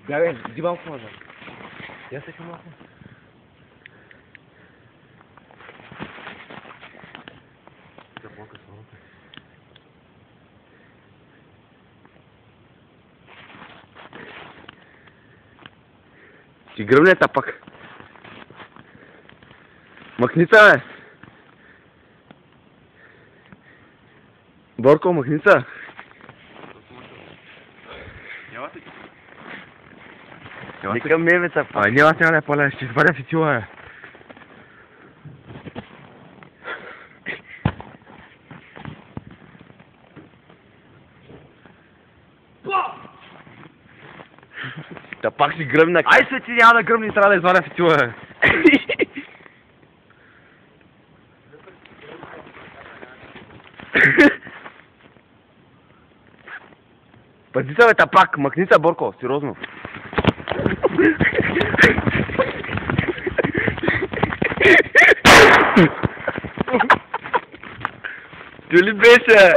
Бе, иди малко назад. Я се към малко. Ти гръмне та пак. Махница, бе. Борко, махница. Нека мемеца пак. Няма да я поля, ще избавя фитила. Та пак си гръмна. Ай се ти няма да гръмни, трябва да изваля фитила. Пазица, бе, та пак. Махница, Борко, сериозно. Ти ли беше?